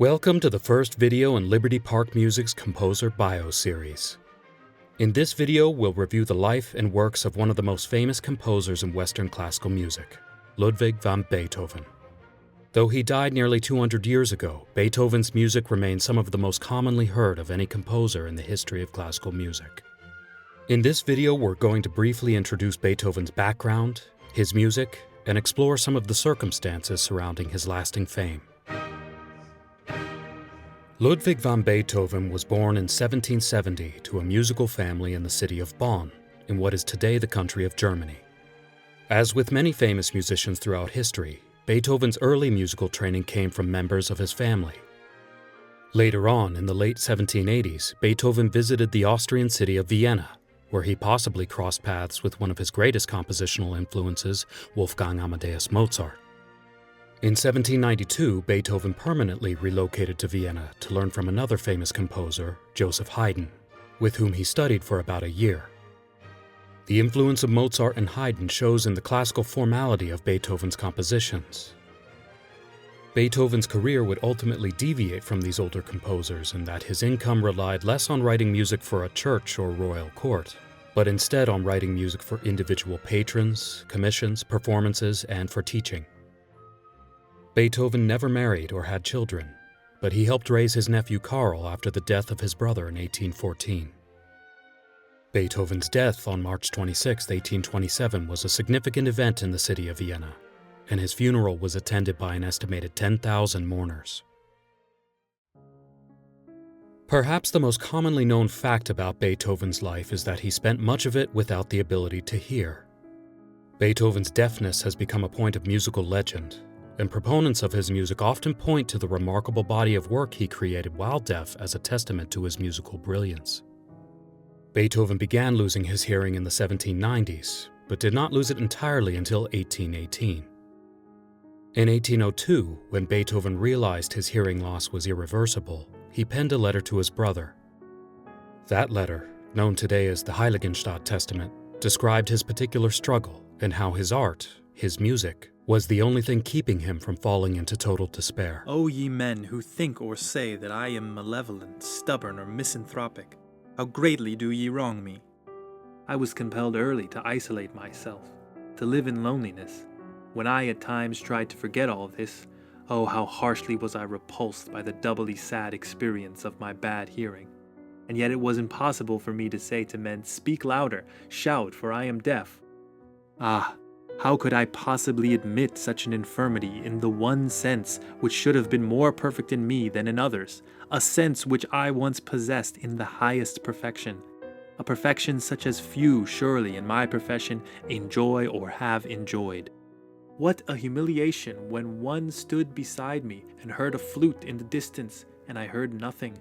Welcome to the first video in Liberty Park Music's Composer Bio series. In this video, we'll review the life and works of one of the most famous composers in Western classical music, Ludwig van Beethoven. Though he died nearly 200 years ago, Beethoven's music remains some of the most commonly heard of any composer in the history of classical music. In this video, we're going to briefly introduce Beethoven's background, his music, and explore some of the circumstances surrounding his lasting fame. Ludwig van Beethoven was born in 1770 to a musical family in the city of Bonn, in what is today the country of Germany. As with many famous musicians throughout history, Beethoven's early musical training came from members of his family. Later on, in the late 1780s, Beethoven visited the Austrian city of Vienna, where he possibly crossed paths with one of his greatest compositional influences, Wolfgang Amadeus Mozart. In 1792, Beethoven permanently relocated to Vienna to learn from another famous composer, Joseph Haydn, with whom he studied for about a year. The influence of Mozart and Haydn shows in the classical formality of Beethoven's compositions. Beethoven's career would ultimately deviate from these older composers in that his income relied less on writing music for a church or royal court, but instead on writing music for individual patrons, commissions, performances, and for teaching. Beethoven never married or had children, but he helped raise his nephew Karl after the death of his brother in 1814. Beethoven's death on March 26, 1827 was a significant event in the city of Vienna, and his funeral was attended by an estimated 10,000 mourners. Perhaps the most commonly known fact about Beethoven's life is that he spent much of it without the ability to hear. Beethoven's deafness has become a point of musical legend, and proponents of his music often point to the remarkable body of work he created while deaf as a testament to his musical brilliance. Beethoven began losing his hearing in the 1790s, but did not lose it entirely until 1818. In 1802, when Beethoven realized his hearing loss was irreversible, he penned a letter to his brother. That letter, known today as the Heiligenstadt Testament, described his particular struggle and how his art, his music, was the only thing keeping him from falling into total despair. O ye men who think or say that I am malevolent, stubborn, or misanthropic, how greatly do ye wrong me! I was compelled early to isolate myself, to live in loneliness. When I at times tried to forget all this, oh, how harshly was I repulsed by the doubly sad experience of my bad hearing. And yet it was impossible for me to say to men, "Speak louder, shout, for I am deaf." Ah! How could I possibly admit such an infirmity in the one sense which should have been more perfect in me than in others, a sense which I once possessed in the highest perfection, a perfection such as few surely in my profession enjoy or have enjoyed? What a humiliation when one stood beside me and heard a flute in the distance and I heard nothing,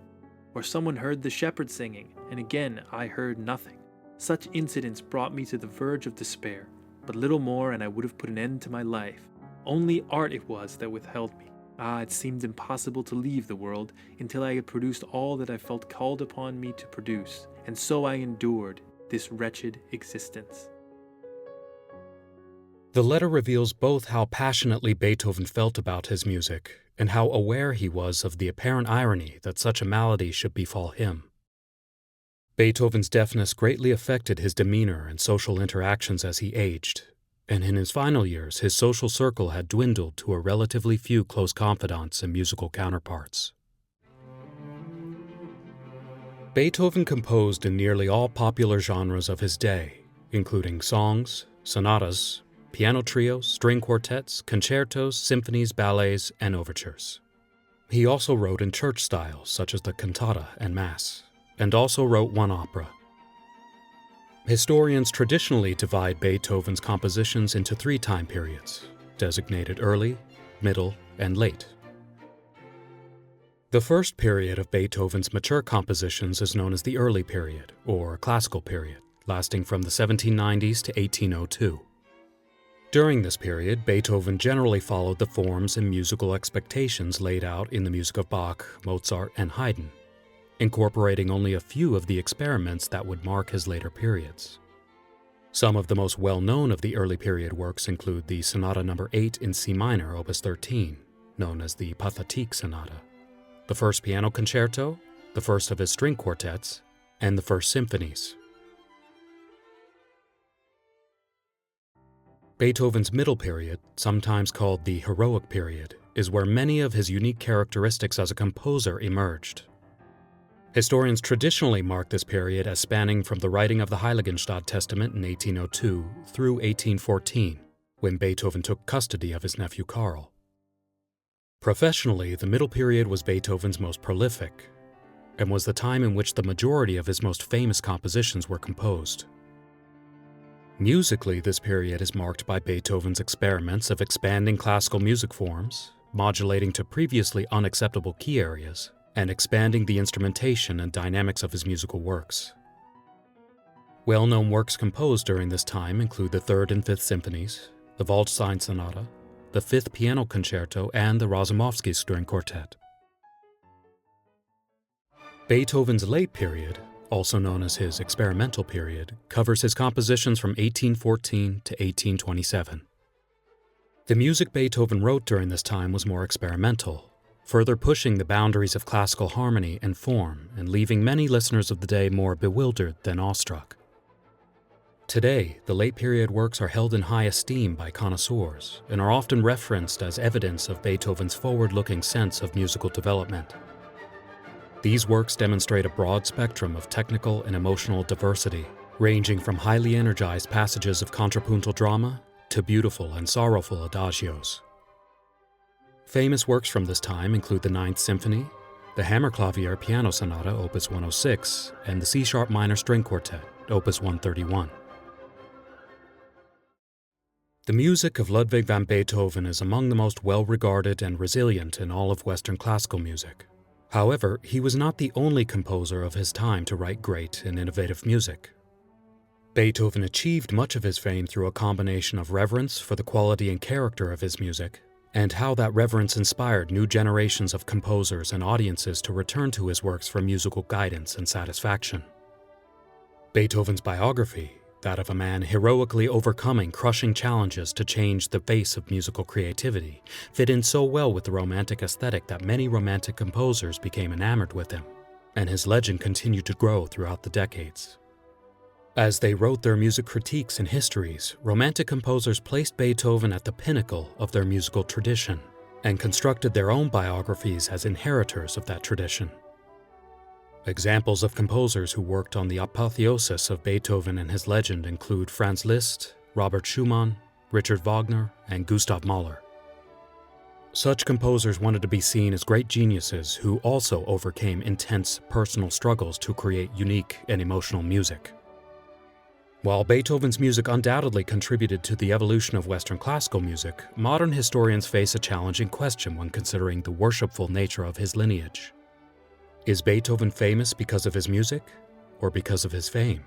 or someone heard the shepherd singing and again I heard nothing. Such incidents brought me to the verge of despair. But little more and I would have put an end to my life. Only art it was that withheld me. Ah, it seemed impossible to leave the world until I had produced all that I felt called upon me to produce, and so I endured this wretched existence. The letter reveals both how passionately Beethoven felt about his music and how aware he was of the apparent irony that such a malady should befall him. Beethoven's deafness greatly affected his demeanor and social interactions as he aged, and in his final years his social circle had dwindled to a relatively few close confidants and musical counterparts. Beethoven composed in nearly all popular genres of his day, including songs, sonatas, piano trios, string quartets, concertos, symphonies, ballets, and overtures. He also wrote in church styles such as the cantata and mass, and also wrote one opera. Historians traditionally divide Beethoven's compositions into three time periods, designated early, middle, and late. The first period of Beethoven's mature compositions is known as the early period, or classical period, lasting from the 1790s to 1802. During this period, Beethoven generally followed the forms and musical expectations laid out in the music of Bach, Mozart, and Haydn, incorporating only a few of the experiments that would mark his later periods. Some of the most well-known of the early period works include the Sonata No. 8 in C minor, Opus 13, known as the Pathetique Sonata, the First Piano Concerto, the first of his string quartets, and the first symphonies. Beethoven's middle period, sometimes called the Heroic period, is where many of his unique characteristics as a composer emerged. Historians traditionally mark this period as spanning from the writing of the Heiligenstadt Testament in 1802 through 1814, when Beethoven took custody of his nephew Karl. Professionally, the middle period was Beethoven's most prolific, and was the time in which the majority of his most famous compositions were composed. Musically, this period is marked by Beethoven's experiments of expanding classical music forms, modulating to previously unacceptable key areas, and expanding the instrumentation and dynamics of his musical works. Well-known works composed during this time include the Third and Fifth Symphonies, the Waldstein Sonata, the Fifth Piano Concerto, and the Razumovsky String Quartet. Beethoven's late period, also known as his experimental period, covers his compositions from 1814 to 1827. The music Beethoven wrote during this time was more experimental, further pushing the boundaries of classical harmony and form and leaving many listeners of the day more bewildered than awestruck. Today, the late period works are held in high esteem by connoisseurs and are often referenced as evidence of Beethoven's forward-looking sense of musical development. These works demonstrate a broad spectrum of technical and emotional diversity, ranging from highly energized passages of contrapuntal drama to beautiful and sorrowful adagios. Famous works from this time include the Ninth Symphony, the Hammerklavier Piano Sonata, Opus 106, and the C-sharp minor string quartet, Opus 131. The music of Ludwig van Beethoven is among the most well-regarded and resilient in all of Western classical music. However, he was not the only composer of his time to write great and innovative music. Beethoven achieved much of his fame through a combination of reverence for the quality and character of his music, and how that reverence inspired new generations of composers and audiences to return to his works for musical guidance and satisfaction. Beethoven's biography, that of a man heroically overcoming crushing challenges to change the face of musical creativity, fit in so well with the Romantic aesthetic that many Romantic composers became enamored with him, and his legend continued to grow throughout the decades. As they wrote their music critiques and histories, Romantic composers placed Beethoven at the pinnacle of their musical tradition, and constructed their own biographies as inheritors of that tradition. Examples of composers who worked on the apotheosis of Beethoven and his legend include Franz Liszt, Robert Schumann, Richard Wagner, and Gustav Mahler. Such composers wanted to be seen as great geniuses who also overcame intense personal struggles to create unique and emotional music. While Beethoven's music undoubtedly contributed to the evolution of Western classical music, modern historians face a challenging question when considering the worshipful nature of his lineage. Is Beethoven famous because of his music, or because of his fame?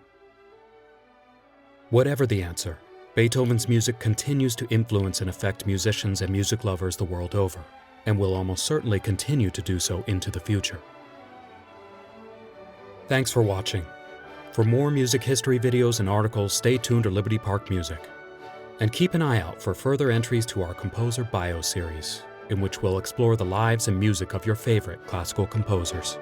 Whatever the answer, Beethoven's music continues to influence and affect musicians and music lovers the world over, and will almost certainly continue to do so into the future. Thanks for watching. For more music history videos and articles, stay tuned to Liberty Park Music. And keep an eye out for further entries to our Composer Bio series, in which we'll explore the lives and music of your favorite classical composers.